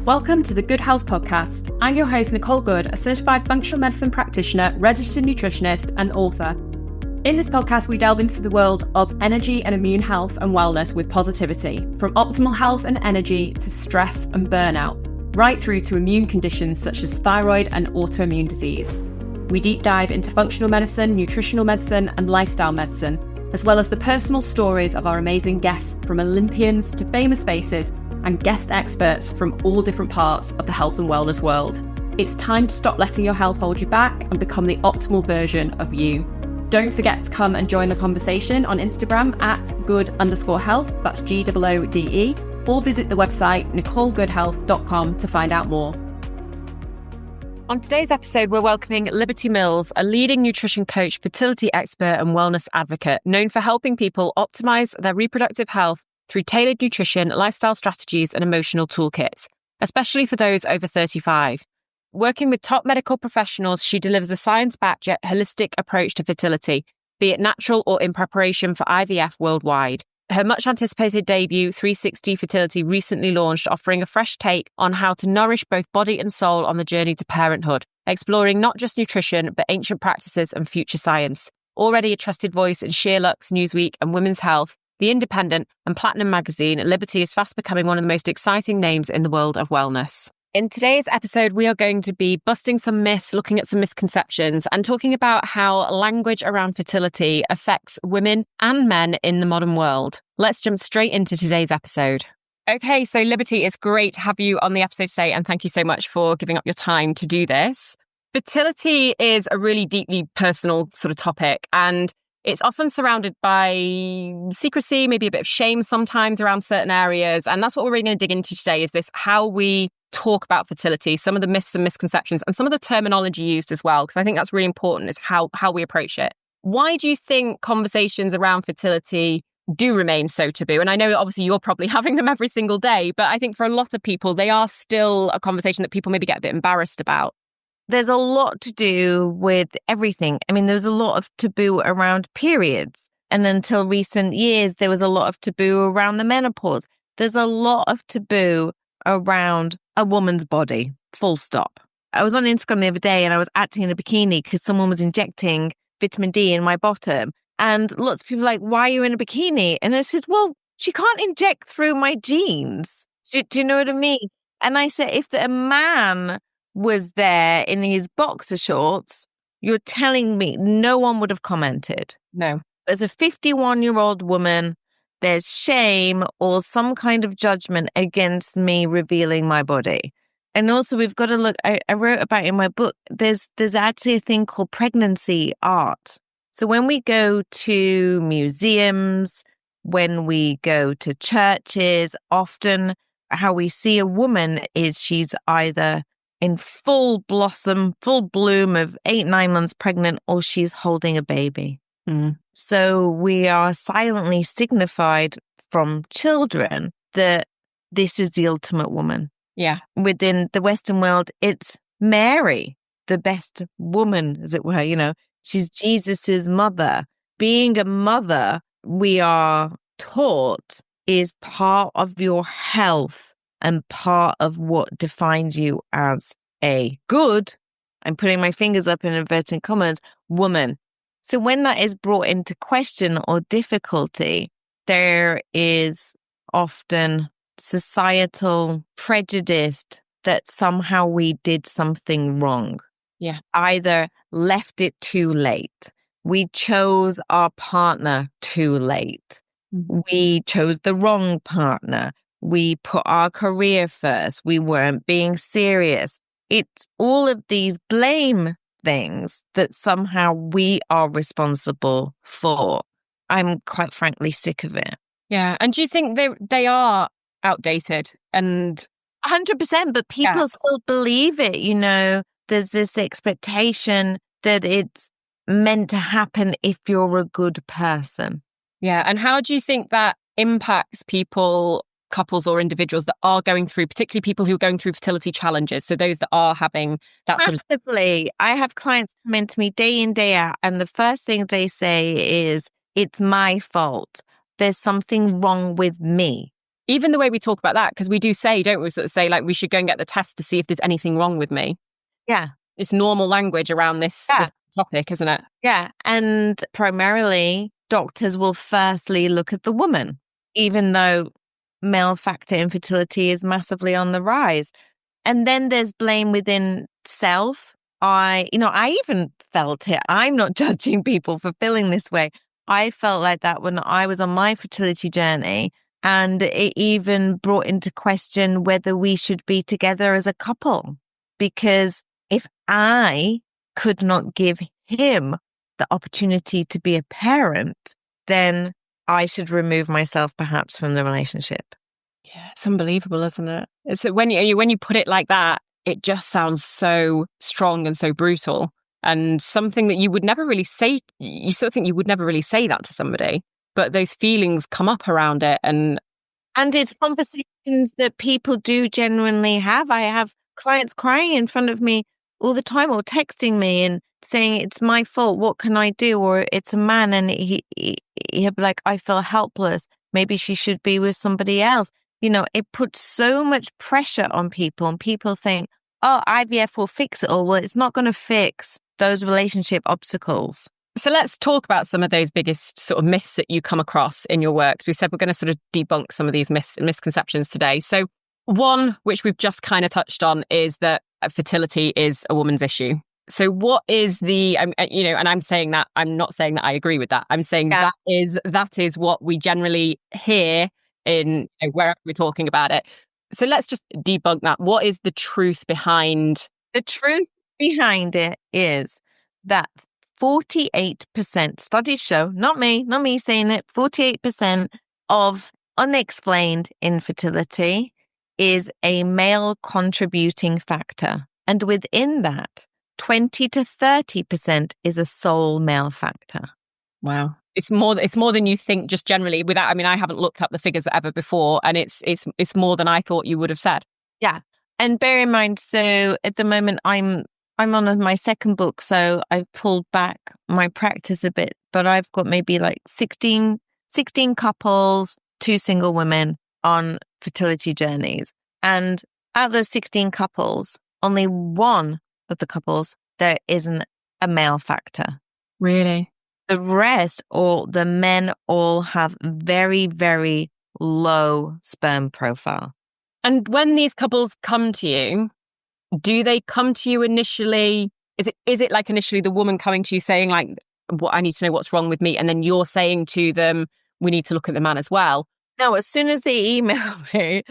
Welcome to the Goode Health Podcast. I'm your host, Nicole Goode, a certified functional medicine practitioner, registered nutritionist, and author. In this podcast, we delve into the world of energy and immune health and wellness with positivity, from optimal health and energy to stress and burnout, right through to immune conditions such as thyroid and autoimmune disease. We deep dive into functional medicine, nutritional medicine, and lifestyle medicine, as well as the personal stories of our amazing guests, from Olympians to famous faces and guest experts from all different parts of the health and wellness world. It's time to stop letting your health hold you back and become the optimal version of you. Don't forget to come and join the conversation on Instagram at Goode_health, that's Goode, or visit the website NicoleGoodeHealth.com to find out more. On today's episode, we're welcoming Liberty Mills, a leading nutrition coach, fertility expert, and wellness advocate known for helping people optimize their reproductive health through tailored nutrition, lifestyle strategies, and emotional toolkits, especially for those over 35. Working with top medical professionals, she delivers a science-backed yet holistic approach to fertility, be it natural or in preparation for IVF worldwide. Her much-anticipated debut, 360 Fertility, recently launched, offering a fresh take on how to nourish both body and soul on the journey to parenthood, exploring not just nutrition, but ancient practices and future science. Already a trusted voice in SheerLuxe, Newsweek, and Women's Health, The Independent, and Platinum Magazine, Liberty is fast becoming one of the most exciting names in the world of wellness. In today's episode, we are going to be busting some myths, looking at some misconceptions, and talking about how language around fertility affects women and men in the modern world. Let's jump straight into today's episode. Okay, so Liberty, it's great to have you on the episode today, and thank you so much for giving up your time to do this. Fertility is a really deeply personal sort of topic, and it's often surrounded by secrecy, maybe a bit of shame sometimes around certain areas. And that's what we're really going to dig into today, is this how we talk about fertility, some of the myths and misconceptions, and some of the terminology used as well, because I think that's really important, is how we approach it. Why do you think conversations around fertility do remain so taboo? And I know obviously you're probably having them every single day, but I think for a lot of people, they are still a conversation that people maybe get a bit embarrassed about. There's a lot to do with everything. I mean, there's a lot of taboo around periods. And until recent years, there was a lot of taboo around the menopause. There's a lot of taboo around a woman's body, full stop. I was on Instagram the other day and I was acting in a bikini because someone was injecting vitamin D in my bottom. And lots of people were like, why are you in a bikini? And I said, well, she can't inject through my jeans. Do you know what I mean? And I said, if a man was there in his boxer shorts, you're telling me no one would have commented. No. As a 51-year-old woman, there's shame or some kind of judgment against me revealing my body. And also we've got to look, I wrote about in my book, there's actually a thing called pregnancy art. So when we go to museums, when we go to churches, often how we see a woman is she's either in full blossom, full bloom of 8-9 months pregnant, or she's holding a baby. So we are silently signified from children that this is the ultimate woman. Yeah. Within the Western world, it's Mary, the best woman, as it were. You know, she's Jesus's mother. Being a mother, we are taught, is part of your health and part of what defines you as a good, I'm putting my fingers up in inverted commas, woman. So when that is brought into question or difficulty, there is often societal prejudice that somehow we did something wrong. Yeah. Either left it too late. We chose our partner too late. We chose the wrong partner. We put our career first. We weren't being serious. It's all of these blame things that somehow we are responsible for. I'm quite frankly sick of it. Yeah. And do you think they are outdated? And 100%, but people still believe it. You know, there's this expectation that it's meant to happen if you're a good person. Yeah. And how do you think that impacts people, couples or individuals that are going through, particularly people who are going through fertility challenges? So those that are having that sort of... Massively. I have clients come into me day in, day out, and the first thing they say is, it's my fault. There's something wrong with me. even the way we talk about that, because we do say, don't we, sort of say like, we should go and get the test to see if there's anything wrong with me. Yeah. It's normal language around this topic, isn't it? Yeah. And primarily, doctors will firstly look at the woman, even though male factor infertility is massively on the rise. And then there's blame within self. I even felt it. I'm not judging people for feeling this way. I felt like that when I was on my fertility journey, and it even brought into question whether we should be together as a couple. Because if I could not give him the opportunity to be a parent, then I should remove myself perhaps from the relationship. Yeah, it's unbelievable, isn't it? It's when you put it like that, it just sounds so strong and so brutal, and something that you would never really say. You sort of think you would never really say that to somebody, but those feelings come up around it, and it's conversations that people do genuinely have. I have clients crying in front of me all the time, or texting me and saying, it's my fault, what can I do? Or it's a man and he'll be like, I feel helpless, maybe she should be with somebody else. It puts so much pressure on people, and people think, oh, IVF will fix it all. Well, it's not going to fix those relationship obstacles. So let's talk about some of those biggest sort of myths that you come across in your works. We said we're going to sort of debunk some of these myths and misconceptions today. So one, which we've just kind of touched on, is that fertility is a woman's issue. So what is and I'm saying that, I'm not saying that I agree with that. I'm saying that is what we generally hear in wherever we're talking about it. So let's just debunk that. What is the truth behind? The truth behind it is that 48%, studies show, not me saying it, 48% of unexplained infertility is a male contributing factor. And within that, 20 to 30% is a sole male factor. Wow. It's more than you think, just generally, without, I haven't looked up the figures ever before, and it's more than I thought you would have said. Yeah. And bear in mind, so at the moment I'm on my second book, so I've pulled back my practice a bit, but I've got maybe like 16 couples, 2 single women on fertility journeys. And out of those 16 couples, only one of the couples, there isn't a male factor. Really? The rest, or the men, all have very, very low sperm profile. And when these couples come to you, do they come to you initially? Is it like initially the woman coming to you saying like, "What, I need to know what's wrong with me," and then you're saying to them, "We need to look at the man as well"? No, as soon as they email me,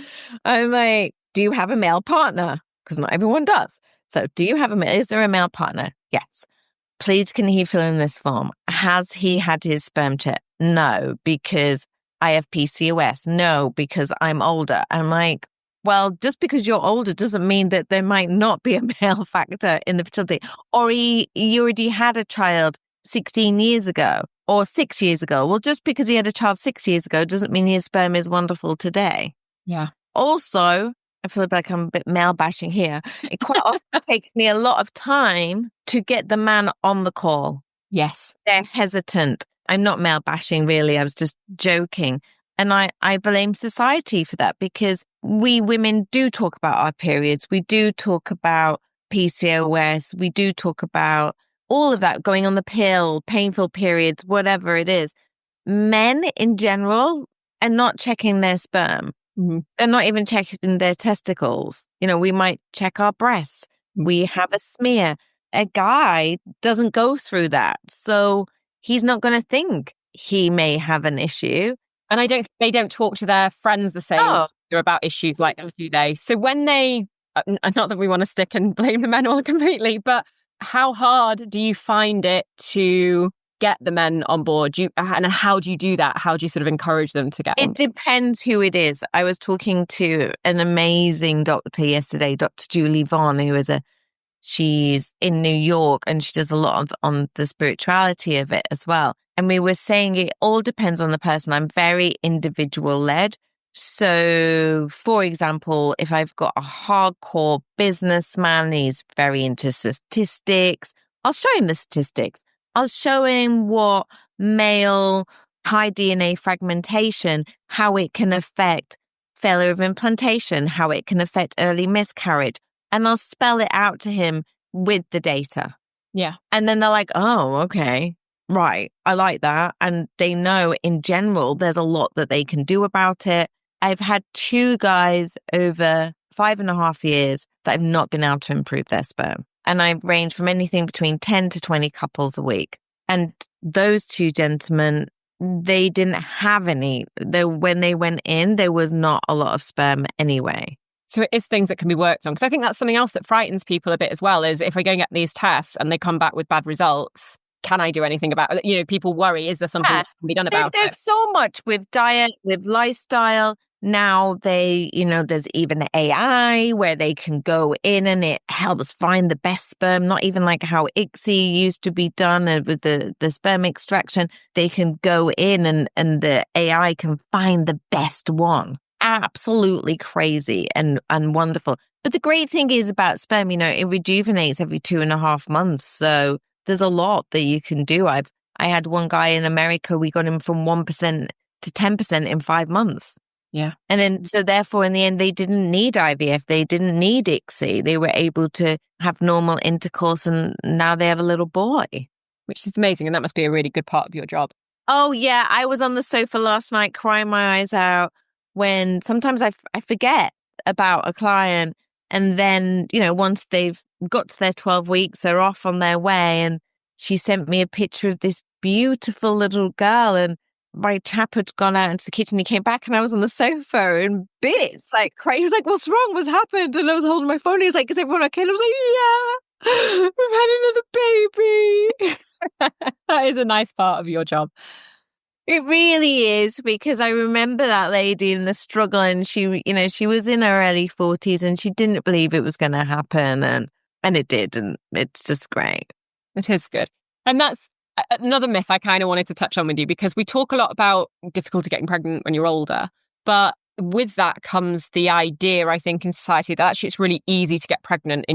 I'm like, "Do you have a male partner?" Because not everyone does. So, is there a male partner? Yes. Please, can he fill in this form? Has he had his sperm checked? No, because I have PCOS. No, because I'm older. I'm like, well, just because you're older doesn't mean that there might not be a male factor in the fertility. Or you already had a child 16 years ago or 6 years ago. Well, just because he had a child 6 years ago doesn't mean his sperm is wonderful today. Yeah. Also, I feel like I'm a bit male bashing here. It quite often takes me a lot of time to get the man on the call. Yes. They're hesitant. I'm not male bashing, really. I was just joking. And I blame society for that, because we women do talk about our periods. We do talk about PCOS. We do talk about all of that, going on the pill, painful periods, whatever it is. Men in general are not checking their sperm. Mm-hmm. They're not even checking their testicles. We might check our breasts. We have a smear. A guy doesn't go through that. So he's not going to think he may have an issue. And they don't talk to their friends the same about issues like that, do they? So when they, not that we want to stick and blame the men all completely, but how hard do you find it to get the men on board? And how do you do that? How do you sort of encourage them to get on? It depends who it is. I was talking to an amazing doctor yesterday, Dr. Julie Vaughn, she's in New York, and she does a lot on the spirituality of it as well. And we were saying it all depends on the person. I'm very individual led. So, for example, if I've got a hardcore businessman, he's very into statistics, I'll show him the statistics. I'll show him what male high DNA fragmentation, how it can affect failure of implantation, how it can affect early miscarriage. And I'll spell it out to him with the data. Yeah. And then they're like, oh, okay, right. I like that. And they know in general, there's a lot that they can do about it. I've had 2 guys over 5.5 years that have not been able to improve their sperm. And I've ranged from anything between 10 to 20 couples a week. And those 2 gentlemen, they didn't have any. When they went in, there was not a lot of sperm anyway. So it is things that can be worked on. Because I think that's something else that frightens people a bit as well, is if I go and get these tests and they come back with bad results, can I do anything about it? You know, people worry, is there something that can be done about it? There's so much with diet, with lifestyle. Now there's even AI where they can go in and it helps find the best sperm, not even like how ICSI used to be done with the sperm extraction. They can go in and the AI can find the best one. Absolutely crazy and wonderful. But the great thing is about sperm, it rejuvenates every 2.5 months. So there's a lot that you can do. I had one guy in America, we got him from 1% to 10% in 5 months. Yeah. And then, so therefore, in the end, they didn't need IVF. They didn't need ICSI. They were able to have normal intercourse, and now they have a little boy. Which is amazing. And that must be a really good part of your job. Oh, yeah. I was on the sofa last night crying my eyes out when sometimes I forget about a client. And then, once they've got to their 12 weeks, they're off on their way. And she sent me a picture of this beautiful little girl, and my chap had gone out into the kitchen. He came back and I was on the sofa in bits, like crying. He was like, what's wrong? What's happened? And I was holding my phone. He was like, is everyone okay? And I was like, yeah, we've had another baby. That is a nice part of your job. It really is, because I remember that lady in the struggle, and she was in her early 40s and she didn't believe it was going to happen. And it did. And it's just great. It is good. And that's another myth I kind of wanted to touch on with you, because we talk a lot about difficulty getting pregnant when you're older, but with that comes the idea, I think, in society that actually it's really easy to get pregnant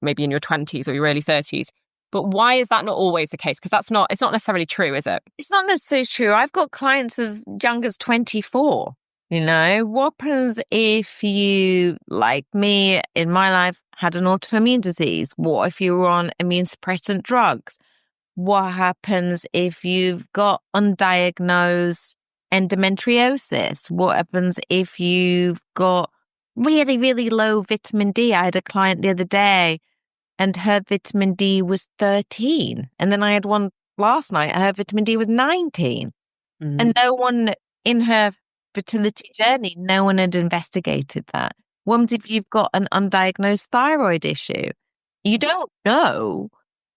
maybe in your 20s or your early 30s. But why is that not always the case? Because it's not necessarily true, is it? It's not necessarily true. I've got clients as young as 24. What happens if you, like me in my life, had an autoimmune disease? What if you were on immune suppressant drugs? What happens if you've got undiagnosed endometriosis? What happens if you've got really, really low vitamin D? I had a client the other day and her vitamin D was 13. And then I had one last night, her vitamin D was 19. Mm. And no one in her fertility journey, no one had investigated that. What if you've got an undiagnosed thyroid issue? You don't know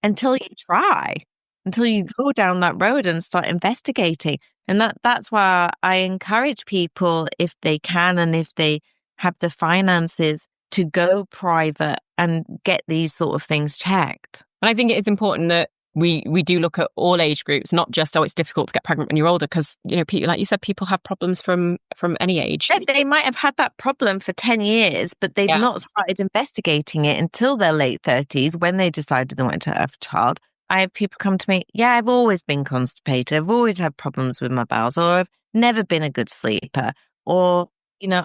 until you try, until you go down that road and start investigating. And that's why I encourage people, if they can and if they have the finances, to go private and get these sort of things checked. And I think it is important that we do look at all age groups, not just, it's difficult to get pregnant when you're older, because, people, like you said, people have problems from any age. They might have had that problem for 10 years, but they've not started investigating it until their late 30s when they decided they wanted to have a child. I have people come to me, I've always been constipated, I've always had problems with my bowels, or I've never been a good sleeper, or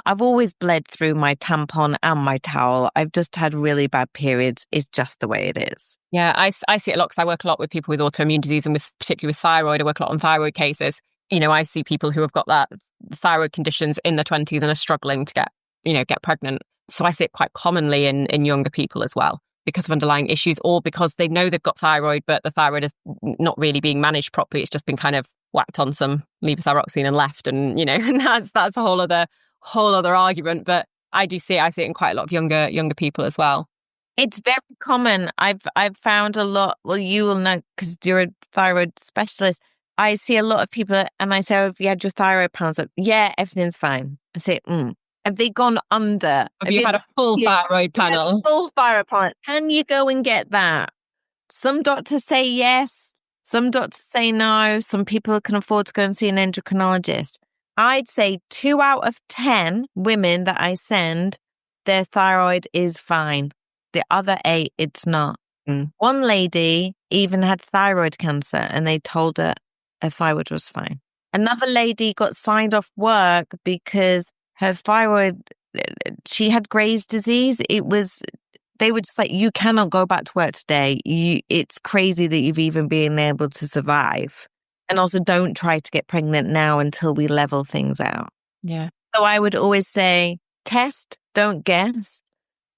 I've always bled through my tampon and my towel. I've just had really bad periods. It's just the way it is. Yeah, I see it a lot because I work a lot with people with autoimmune disease, and particularly with thyroid. I work a lot on thyroid cases. I see people who have got that thyroid conditions in their 20s and are struggling to get pregnant. So I see it quite commonly in younger people as well, because of underlying issues, or because they know they've got thyroid, but the thyroid is not really being managed properly. It's just been kind of whacked on some levothyroxine and left, and and that's a whole other argument. But I see it in quite a lot of younger people as well. It's very common. I've found a lot. Well, you will know because you're a thyroid specialist. I see a lot of people, and I say, "Oh, have you had your thyroid panels?" Like, yeah, everything's fine. I say, Have they gone under? Have you had a full thyroid panel? Full thyroid panel. Can you go and get that? Some doctors say yes. Some doctors say no. Some people can afford to go and see an endocrinologist. I'd say 2 out of 10 women that I send, their thyroid is fine. The other 8, it's not. One lady even had thyroid cancer, and they told her thyroid was fine. Another lady got signed off work because her thyroid, she had Graves' disease. They were just like, you cannot go back to work today. It's crazy that you've even been able to survive. And also don't try to get pregnant now until we level things out. Yeah. So I would always say, test, don't guess,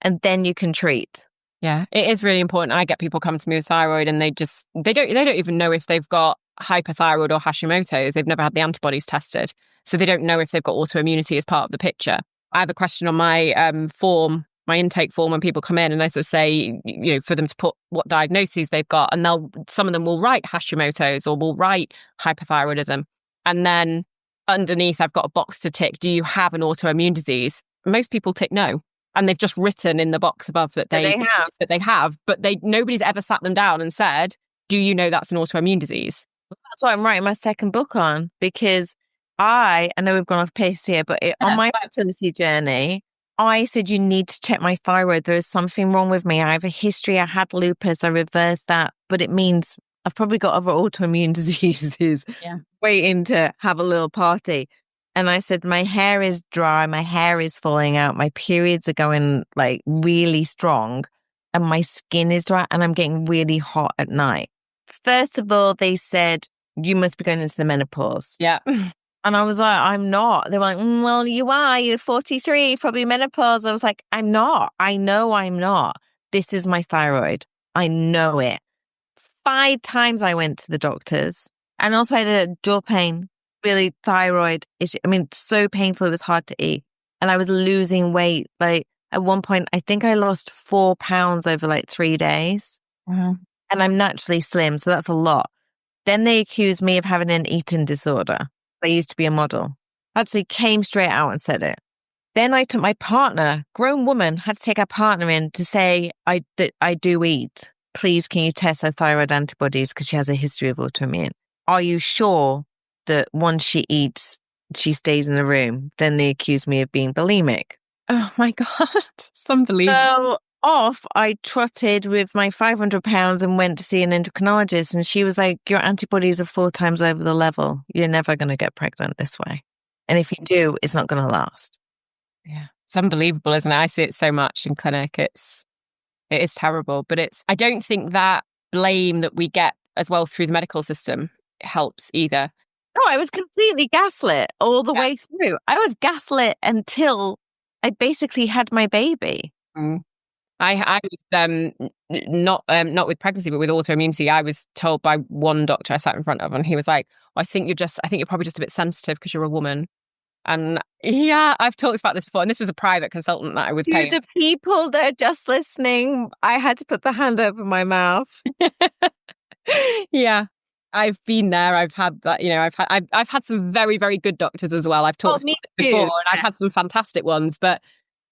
and then you can treat. Yeah, it is really important. I get people come to me with thyroid and they don't even know if they've got hyperthyroid or Hashimoto's. They've never had the antibodies tested. So they don't know if they've got autoimmunity as part of the picture. I have a question on my form, my intake form, when people come in, and I sort of say, for them to put what diagnoses they've got, and some of them will write Hashimoto's or will write hyperthyroidism. And then underneath I've got a box to tick, do you have an autoimmune disease? Most people tick no. And they've just written in the box above that they have, but nobody's ever sat them down and said, do you know that's an autoimmune disease? That's what I'm writing my second book on, because I know we've gone off pace here, but on my fertility journey, I said, you need to check my thyroid. There is something wrong with me. I have a history. I had lupus. I reversed that, but it means I've probably got other autoimmune diseases waiting to have a little party. And I said, my hair is dry, my hair is falling out, my periods are going like really strong, and my skin is dry, and I'm getting really hot at night. First of all, they said, you must be going into the menopause. Yeah. And I was like, I'm not. They were like, well, you are. You're 43, probably menopause. I was like, I'm not. I know I'm not. This is my thyroid. I know it. 5 times I went to the doctors, and also I had a jaw pain. Really thyroid issue. I mean, so painful. It was hard to eat. And I was losing weight. Like at one point, I think I lost 4 pounds over like 3 days. Wow. And I'm naturally slim. So that's a lot. Then they accused me of having an eating disorder. I used to be a model. Actually came straight out and said it. Then I took my partner, grown woman, had to take her partner in to say, I do eat. Please, can you test her thyroid antibodies because she has a history of autoimmune? Are you sure that once she eats, she stays in the room? Then they accused me of being bulimic. Oh my God. It's unbelievable. So off, I trotted with my 500 pounds and went to see an endocrinologist. And she was like, your antibodies are 4 times over the level. You're never going to get pregnant this way. And if you do, it's not going to last. Yeah. It's unbelievable, isn't it? I see it so much in clinic. It is terrible. But I don't think that blame that we get as well through the medical system helps either. No, I was completely gaslit all the way through. I was gaslit until I basically had my baby. I was not with pregnancy, but with autoimmunity. I was told by one doctor I sat in front of, and he was like, I think you're probably just a bit sensitive because you're a woman. And yeah, I've talked about this before, and this was a private consultant that I was paying. To the people that are just listening, I had to put the hand over my mouth. Yeah. I've been there. I've had that. I've had some very, very good doctors as well. I've talked about it before, and I've had some fantastic ones. But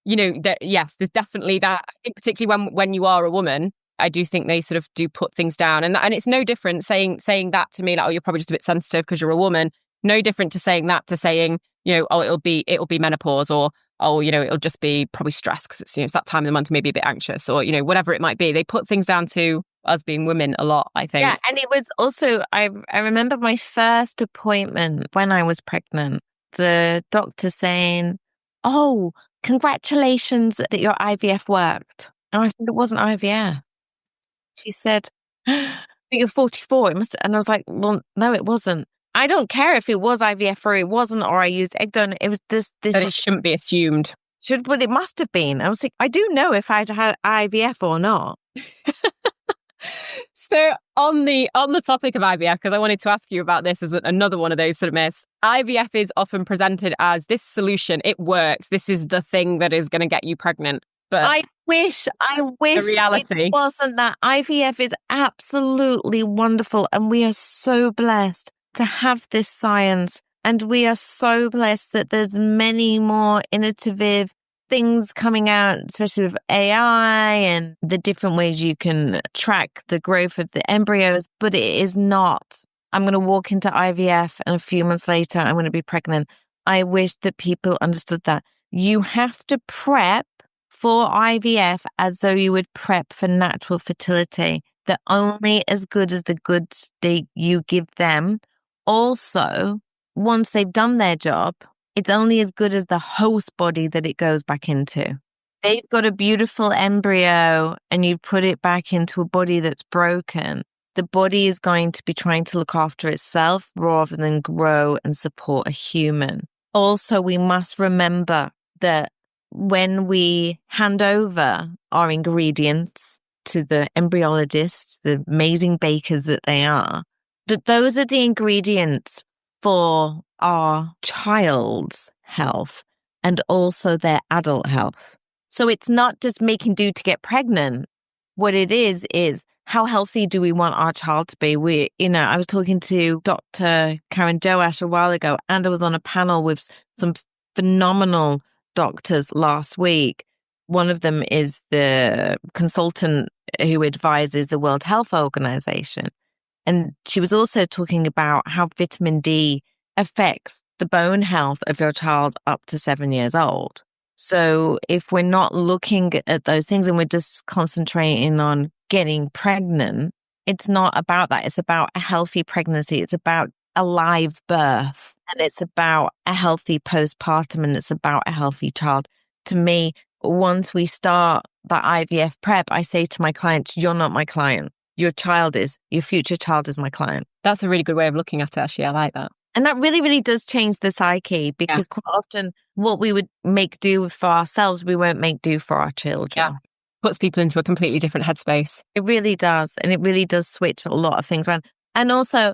yes, there's definitely that. I think particularly when you are a woman, I do think they sort of do put things down, and it's no different saying that to me, like, oh, you're probably just a bit sensitive because you're a woman. No different to saying that to saying, oh, it'll be menopause, or oh, it'll just be probably stress because it's that time of the month, maybe a bit anxious, or whatever it might be. They put things down to us being women a lot, I think. Yeah, and it was also, I remember my first appointment when I was pregnant, the doctor saying, oh, congratulations that your IVF worked. And I said, it wasn't IVF. She said, but you're 44. It must. And I was like, well, no, it wasn't. I don't care if it was IVF or it wasn't, or I used egg donor. It was this. But it shouldn't be assumed. But it must have been. I was like, I do know if I'd had IVF or not. So on the topic of IVF, because I wanted to ask you about this as another one of those sort of myths, IVF is often presented as this solution. It works. This is the thing that is going to get you pregnant. But I wish the reality it wasn't that. IVF is absolutely wonderful, and we are so blessed to have this science, and we are so blessed that there's many more innovative things coming out, especially with AI and the different ways you can track the growth of the embryos. But it is not, I'm going to walk into IVF and a few months later I'm going to be pregnant. I wish that people understood that. You have to prep for IVF as though you would prep for natural fertility. They're only as good as the goods you give them. Also, once they've done their job, it's only as good as the host body that it goes back into. They've got a beautiful embryo and you've put it back into a body that's broken. The body is going to be trying to look after itself rather than grow and support a human. Also, we must remember that when we hand over our ingredients to the embryologists, the amazing bakers that they are, that those are the ingredients for our child's health and also their adult health. So it's not just making do to get pregnant. What it is how healthy do we want our child to be? I was talking to Dr. Karen Joash a while ago, and I was on a panel with some phenomenal doctors last week. One of them is the consultant who advises the World Health Organization. And she was also talking about how vitamin D affects the bone health of your child up to 7 years old. So if we're not looking at those things and we're just concentrating on getting pregnant, it's not about that. It's about a healthy pregnancy. It's about a live birth, and it's about a healthy postpartum, and it's about a healthy child. To me, once we start that IVF prep, I say to my clients, you're not my client. Your future child is my client. That's a really good way of looking at it, actually. I like that. And that really, really does change the psyche, because quite often what we would make do for ourselves, we won't make do for our children. Yeah. Puts people into a completely different headspace. It really does. And it really does switch a lot of things around. And also,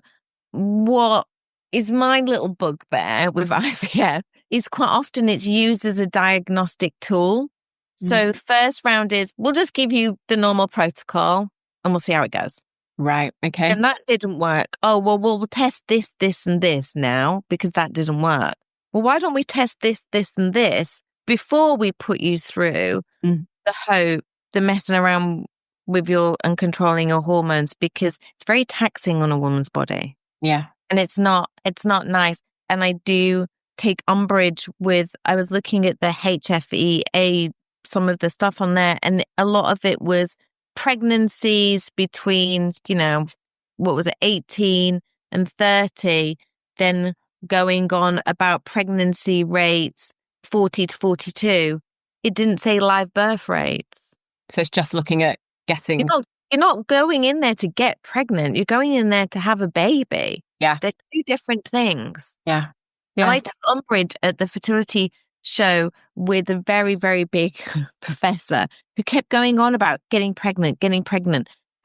what is my little bugbear with IVF is quite often it's used as a diagnostic tool. So first round is, we'll just give you the normal protocol and we'll see how it goes. Right. Okay. And that didn't work. Oh, well, we'll test this, this, and this now because that didn't work. Well, why don't we test this, this, and this before we put you through the hope, the messing around with and controlling your hormones, because it's very taxing on a woman's body. Yeah. And it's not nice. And I do take umbrage with, I was looking at the HFEA, some of the stuff on there, and a lot of it was pregnancies between, 18 and 30, then going on about pregnancy rates 40 to 42. It didn't say live birth rates. So it's just looking at getting... You're not going in there to get pregnant. You're going in there to have a baby. Yeah. They're two different things. Yeah. And I took umbrage at the fertility show with a very, very big professor who kept going on about getting pregnant.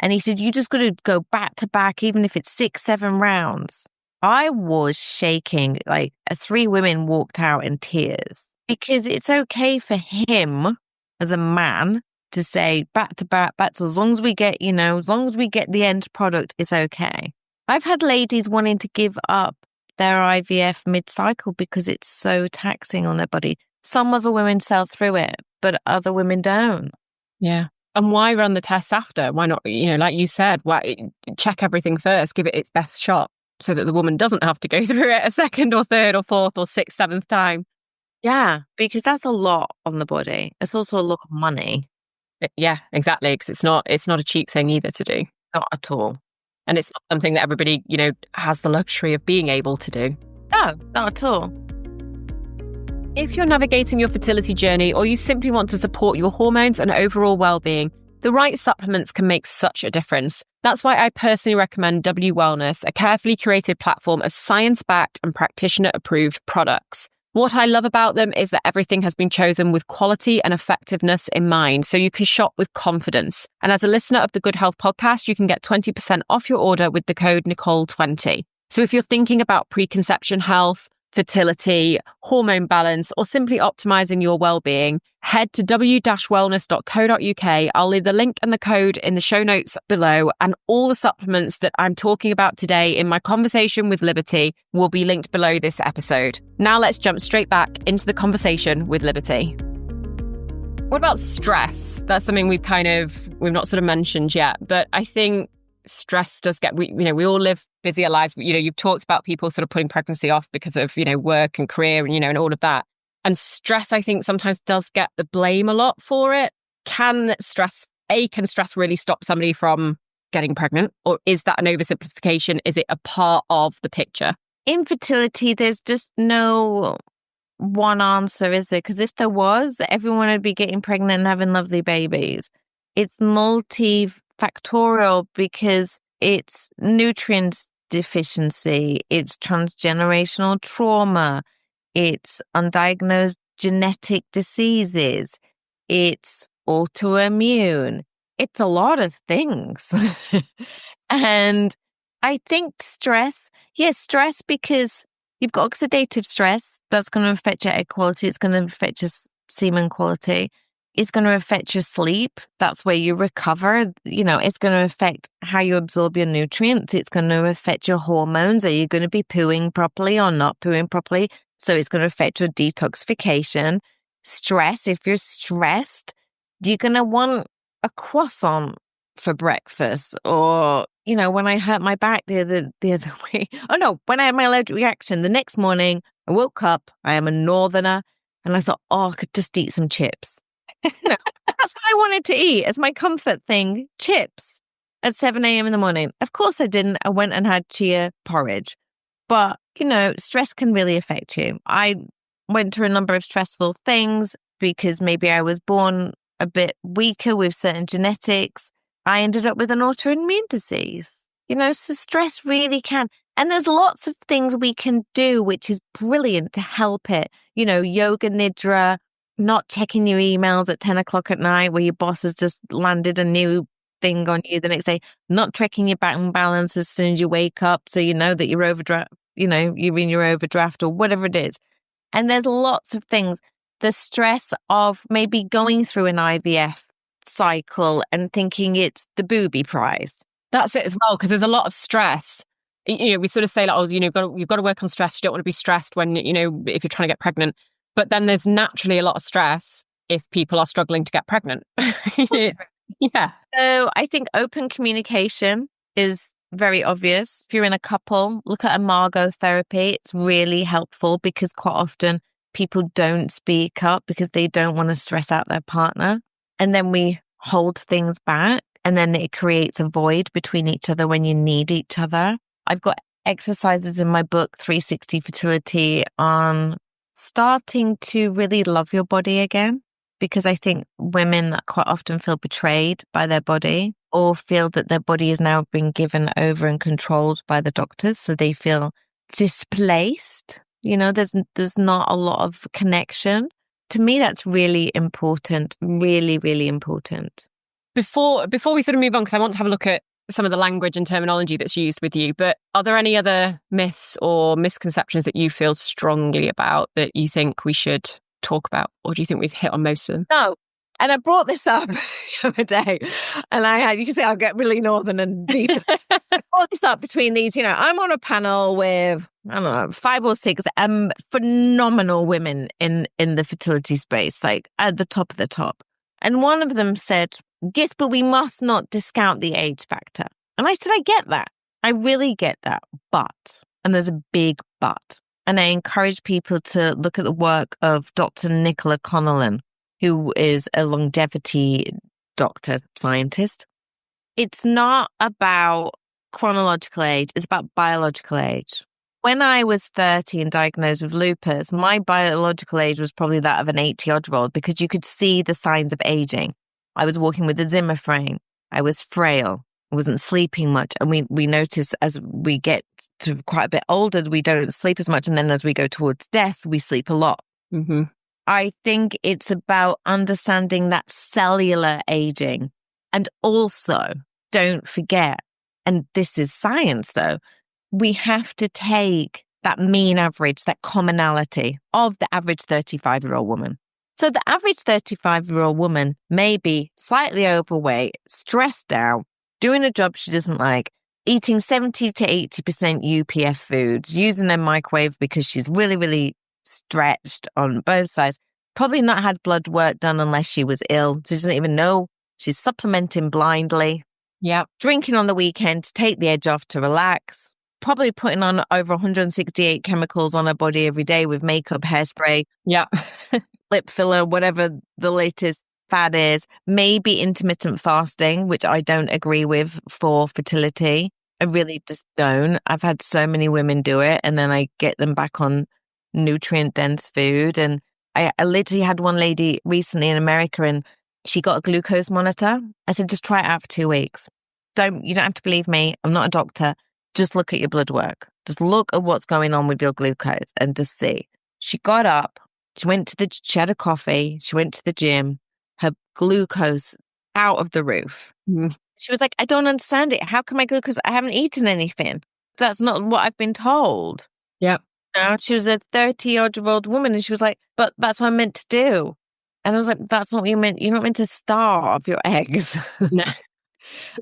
And he said, you just got to go back to back, even if it's 6-7 rounds. I was shaking. Like 3 women walked out in tears, because it's okay for him as a man to say back to back, so as long as we get, as long as we get the end product, it's okay. I've had ladies wanting to give up their IVF mid-cycle because it's so taxing on their body. Some other women sell through it, but other women don't. Yeah. And why run the tests after? Why not, like you said, check everything first, give it its best shot so that the woman doesn't have to go through it a second or third or fourth or sixth, seventh time. Yeah, because that's a lot on the body. It's also a lot of money. Yeah, exactly. Because it's not a cheap thing either to do. Not at all. And it's not something that everybody, has the luxury of being able to do. No, not at all. If you're navigating your fertility journey, or you simply want to support your hormones and overall well-being, the right supplements can make such a difference. That's why I personally recommend W Wellness, a carefully curated platform of science-backed and practitioner-approved products. What I love about them is that everything has been chosen with quality and effectiveness in mind, so you can shop with confidence. And as a listener of the Goode Health Podcast, you can get 20% off your order with the code Nicole20. So if you're thinking about preconception health, fertility, hormone balance, or simply optimizing your well-being, head to w-wellness.co.uk. I'll leave the link and the code in the show notes below, and all the supplements that I'm talking about today in my conversation with Liberty will be linked below this episode. Now let's jump straight back into the conversation with Liberty. What about stress? That's something we've not sort of mentioned yet, but I think stress does get, we all live busier lives. You've talked about people sort of putting pregnancy off because of, work and career and, and all of that. And stress, I think, sometimes does get the blame a lot for it. Can stress really stop somebody from getting pregnant? Or is that an oversimplification? Is it a part of the picture? Infertility, there's just no one answer, is there? Because if there was, everyone would be getting pregnant and having lovely babies. It's multifactorial because it's nutrient deficiency, it's transgenerational trauma, it's undiagnosed genetic diseases, it's autoimmune. It's a lot of things. And I think stress, yes, stress because you've got oxidative stress. That's going to affect your egg quality. It's going to affect your semen quality. It's going to affect your sleep. That's where you recover. It's going to affect how you absorb your nutrients. It's going to affect your hormones. Are you going to be pooing properly or not pooing properly? So it's going to affect your detoxification. Stress, if you're stressed, you're going to want a croissant for breakfast. Or, when I hurt my back the other way. Oh no, when I had my allergic reaction, the next morning I woke up, I am a northerner, and I thought, I could just eat some chips. That's what I wanted to eat as my comfort thing, chips at 7 a.m. in the morning. Of course I didn't. I went and had chia porridge. But, stress can really affect you. I went through a number of stressful things because maybe I was born a bit weaker with certain genetics. I ended up with an autoimmune disease. So stress really can. And there's lots of things we can do, which is brilliant to help it. Yoga nidra, not checking your emails at 10 o'clock at night where your boss has just landed a new thing on you the next day, not checking your bank balance as soon as you wake up so you know that you're overdraft, you're in your overdraft or whatever it is. And there's lots of things. The stress of maybe going through an IVF cycle and thinking it's the booby prize. That's it as well, because there's a lot of stress. We sort of say like, you've got to work on stress. You don't want to be stressed when, if you're trying to get pregnant. But then there's naturally a lot of stress if people are struggling to get pregnant. Yeah. So I think open communication is very obvious. If you're in a couple, look at imago therapy. It's really helpful because quite often people don't speak up because they don't want to stress out their partner. And then we hold things back and then it creates a void between each other when you need each other. I've got exercises in my book, 360 Fertility, on starting to really love your body again, because I think women quite often feel betrayed by their body or feel that their body is now being given over and controlled by the doctors. So they feel displaced. There's not a lot of connection. To me, that's really important, really, really important. Before we sort of move on, because I want to have a look at some of the language and terminology that's used with you, but are there any other myths or misconceptions that you feel strongly about that you think we should talk about? Or do you think we've hit on most of them? No. And I brought this up the other day and you can see I'll get really northern and deep. I brought this up between these, I'm on a panel with, 5 or 6 phenomenal women in the fertility space, like at the top of the top. And one of them said, yes, but we must not discount the age factor. And I said, I get that. I really get that. But, and there's a big but. And I encourage people to look at the work of Dr. Nicola Connellan, who is a longevity doctor, scientist. It's not about chronological age, it's about biological age. When I was 30 and diagnosed with lupus, my biological age was probably that of an 80-odd-year-old because you could see the signs of aging. I was walking with a Zimmer frame. I was frail. I wasn't sleeping much. And we notice as we get to quite a bit older, we don't sleep as much. And then as we go towards death, we sleep a lot. Mm-hmm. I think it's about understanding that cellular aging. And also, don't forget, and this is science though, we have to take that mean average, that commonality of the average 35-year-old woman. So the average 35-year-old woman may be slightly overweight, stressed out, doing a job she doesn't like, eating 70 to 80% UPF foods, using a microwave because she's really, really stretched on both sides, probably not had blood work done unless she was ill. So she doesn't even know. She's supplementing blindly. Yeah. Drinking on the weekend to take the edge off to relax. Probably putting on over 168 chemicals on her body every day with makeup, hairspray. Yeah. Lip filler, whatever the latest fad is. Maybe intermittent fasting, which I don't agree with for fertility. I really just don't. I've had so many women do it and then I get them back on nutrient-dense food. And I literally had one lady recently in America, and she got a glucose monitor. I said, just try it out for 2 weeks. You don't have to believe me. I'm not a doctor. Just look at your blood work. Just look at what's going on with your glucose and just see. She got up. She had a coffee. She went to the gym. Her glucose out of the roof. Mm. She was like, I don't understand it. How come my glucose? I haven't eaten anything. That's not what I've been told. Yep. Now, she was a 30-odd-year-old woman, and she was like, but that's what I'm meant to do. And I was like, that's not what you meant. You're not meant to starve your eggs. No.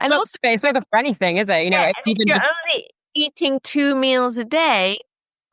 And also, it's not for anything, is it? You know, yeah, it's even you're just only eating 2 meals a day,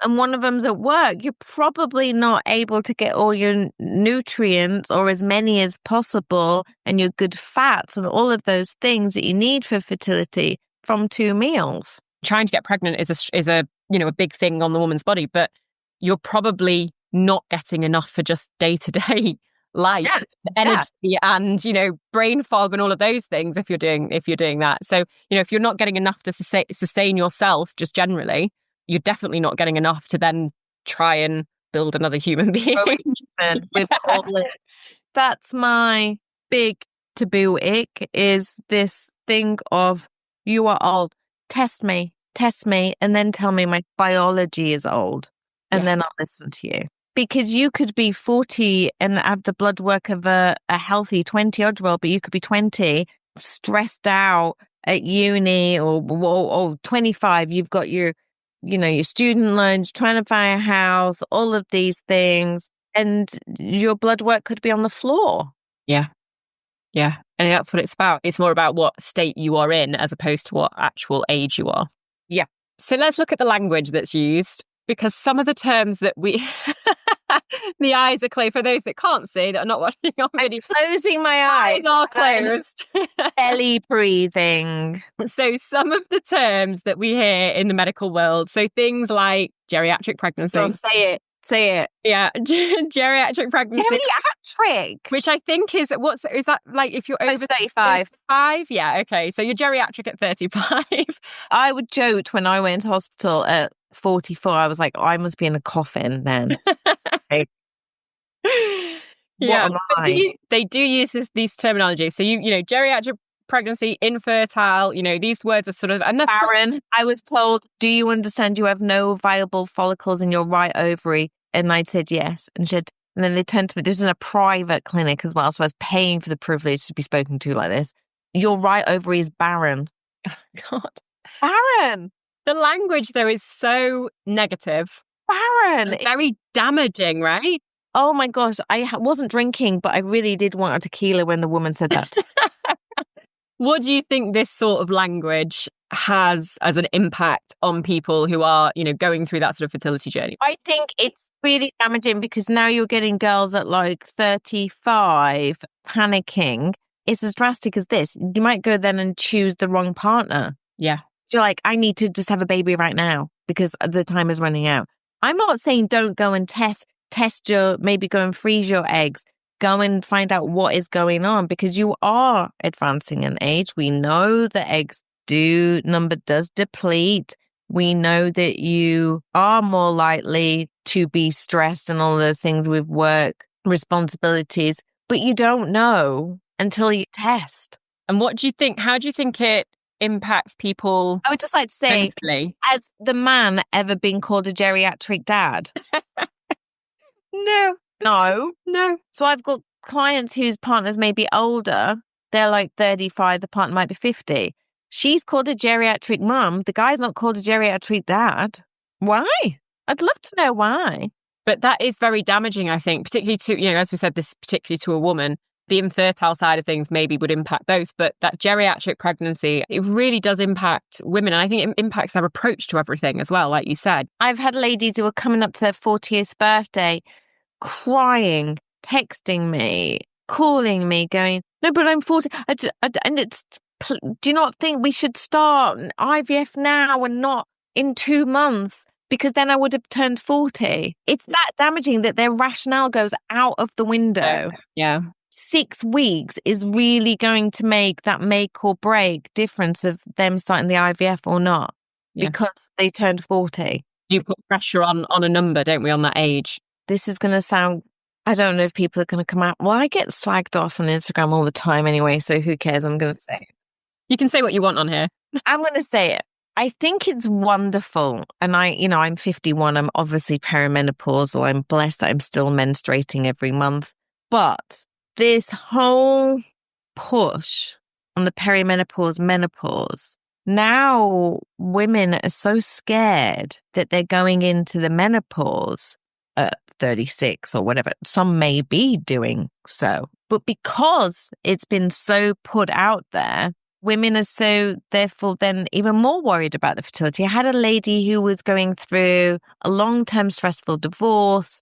and one of them's at work, you're probably not able to get all your nutrients or as many as possible and your good fats and all of those things that you need for fertility from 2 meals. trying to get pregnant is a a big thing on the woman's body, but you're probably not getting enough for just day-to-day life, energy, and brain fog and all of those things if you're doing that. So if you're not getting enough to sustain yourself just generally, you're definitely not getting enough to then try and build another human being. With all this. That's my big taboo ick, is this thing of, you are old, test me, and then tell me my biology is old, and then I'll listen to you. Because you could be 40 and have the blood work of a healthy 20-odd-year-old, but you could be 20, stressed out at uni, or 25, you've got your student loans, trying to buy a house, all of these things, and your blood work could be on the floor. Yeah. And that's what it's about. It's more about what state you are in as opposed to what actual age you are. Yeah. So let's look at the language that's used, because some of the terms that we... The eyes are closed. For those that can't see, that are not watching on video, I'm closing my eyes. Are closed. Belly breathing. So some of the terms that we hear in the medical world, so things like geriatric pregnancy. Oh, say it. Yeah, geriatric pregnancy. Geriatric, which I think is that like if you're over 35? Yeah, okay. So you're geriatric at 35. I would joke when I went to hospital at 44. I was like, I must be in a coffin then. What am I? They do use these terminologies. So geriatric pregnancy, infertile, these words are sort of... And Barren. I was told, do you understand you have no viable follicles in your right ovary? And I said yes. And then they turned to me. This was in a private clinic as well, so I was paying for the privilege to be spoken to like this. Your right ovary is barren. Oh, God. Barren. The language, though, is so negative. Barren. Very damaging, right? Oh, my gosh. I wasn't drinking, but I really did want a tequila when the woman said that. What do you think this sort of language has as an impact on people who are, going through that sort of fertility journey? I think it's really damaging, because now you're getting girls at like 35 panicking. It's as drastic as this. You might go then and choose the wrong partner. Yeah. So you're like, I need to just have a baby right now because the time is running out. I'm not saying don't go and test maybe go and freeze your eggs. Go and find out what is going on, because you are advancing in age. We know the eggs number does deplete. We know that you are more likely to be stressed and all those things with work responsibilities, but you don't know until you test. And what do you think? How do you think it impacts people? I would just like to say, has the man ever been called a geriatric dad? No. So I've got clients whose partners may be older. They're like 35. The partner might be 50. She's called a geriatric mum. The guy's not called a geriatric dad. Why? I'd love to know why. But that is very damaging, I think, particularly to, as we said, this particularly to a woman. The infertile side of things maybe would impact both, but that geriatric pregnancy, it really does impact women. And I think it impacts their approach to everything as well, like you said. I've had ladies who are coming up to their 40th birthday crying, texting me, calling me, going, no, but I'm 40. Do you not think we should start IVF now and not in 2 months? Because then I would have turned 40. It's that damaging that their rationale goes out of the window. Yeah. 6 weeks is really going to make that make or break difference of them starting the IVF or not, because they turned 40. You put pressure on a number, don't we, on that age? This is going to sound, I don't know if people are going to come out. Well, I get slagged off on Instagram all the time anyway, so who cares? I'm going to say it. You can say what you want on here. I'm going to say it. I think it's wonderful. And I'm 51. I'm obviously perimenopausal. I'm blessed that I'm still menstruating every month. But this whole push on the perimenopause, menopause, now women are so scared that they're going into the menopause at 36 or whatever. Some may be doing so. But because it's been so put out there, women are so, therefore, then even more worried about the fertility. I had a lady who was going through a long-term stressful divorce.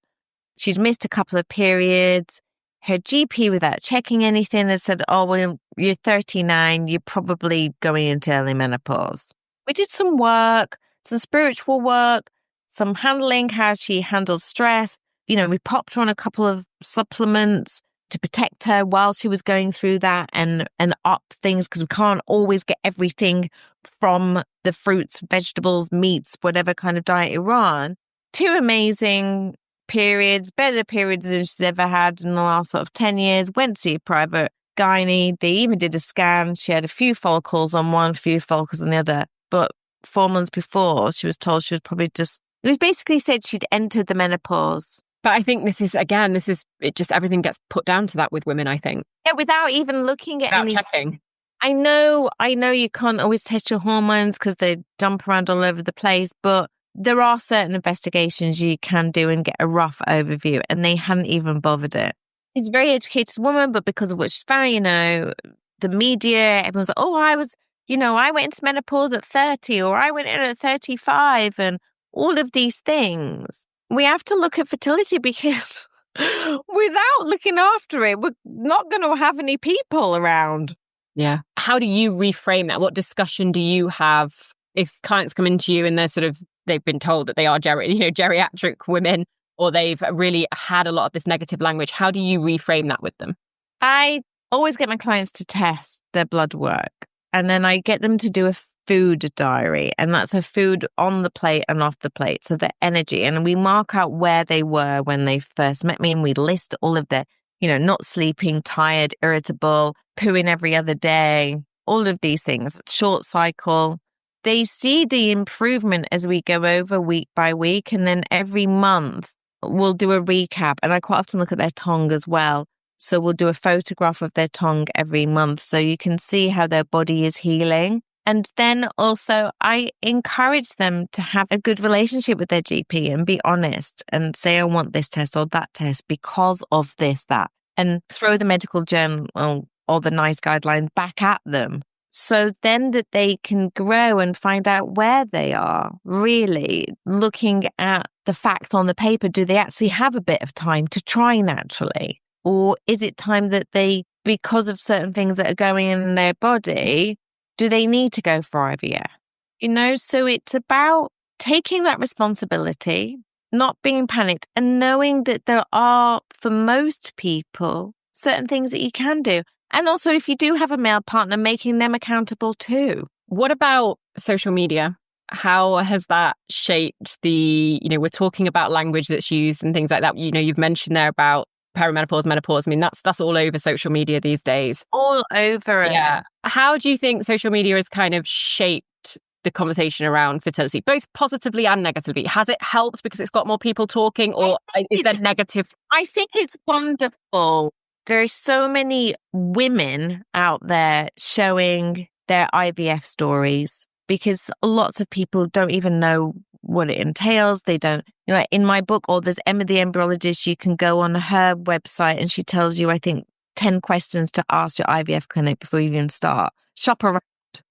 She'd missed a couple of periods. Her GP, without checking anything, had said, oh, well, you're 39, you're probably going into early menopause. We did some work, some spiritual work, some handling how she handled stress. We popped her on a couple of supplements to protect her while she was going through that and up things, because we can't always get everything from the fruits, vegetables, meats, whatever kind of diet you're on. 2 amazing periods, better periods than she's ever had in the last sort of 10 years. Went to see a private gynae. They even did a scan. She had a few follicles on one, a few follicles on the other. But 4 months before, she was told she was probably it was basically said she'd entered the menopause. But I think it just everything gets put down to that with women, I think. Yeah, without even looking at Without checking. I know you can't always test your hormones because they jump around all over the place, but there are certain investigations you can do and get a rough overview, and they hadn't even bothered it. She's a very educated woman, but because of what she's found, the media, everyone's like, oh, I went into menopause at 30, or I went in at 35, and all of these things. We have to look at fertility because without looking after it, we're not going to have any people around. Yeah. How do you reframe that? What discussion do you have if clients come into you and they've been told that they are geriatric women, or they've really had a lot of this negative language? How do you reframe that with them? I always get my clients to test their blood work, and then I get them to do a food diary, and that's a food on the plate and off the plate, so the energy, and we mark out where they were when they first met me, and we list all of their, not sleeping, tired, irritable, pooing every other day, all of these things, short cycle. They see the improvement as we go over week by week, and then every month we'll do a recap, and I quite often look at their tongue as well. So we'll do a photograph of their tongue every month so you can see how their body is healing. And then also I encourage them to have a good relationship with their GP and be honest and say, I want this test or that test because of this, that, and throw the medical journal or the NICE guidelines back at them. So then that they can grow and find out where they are, really looking at the facts on the paper. Do they actually have a bit of time to try naturally? Or is it time that they, because of certain things that are going in their body, do they need to go for IVF? So it's about taking that responsibility, not being panicked, and knowing that there are, for most people, certain things that you can do. And also, if you do have a male partner, making them accountable too. What about social media? How has that shaped we're talking about language that's used and things like that. You've mentioned there about perimenopause, menopause. I mean, that's all over social media these days. All over it. Yeah. How do you think social media has kind of shaped the conversation around fertility, both positively and negatively? Has it helped because it's got more people talking, or is there negative? I think it's wonderful. There are so many women out there showing their IVF stories because lots of people don't even know what it entails. They don't, in my book, or there's Emma the embryologist, you can go on her website and she tells you, I think, 10 questions to ask your IVF clinic before you even start. Shop around,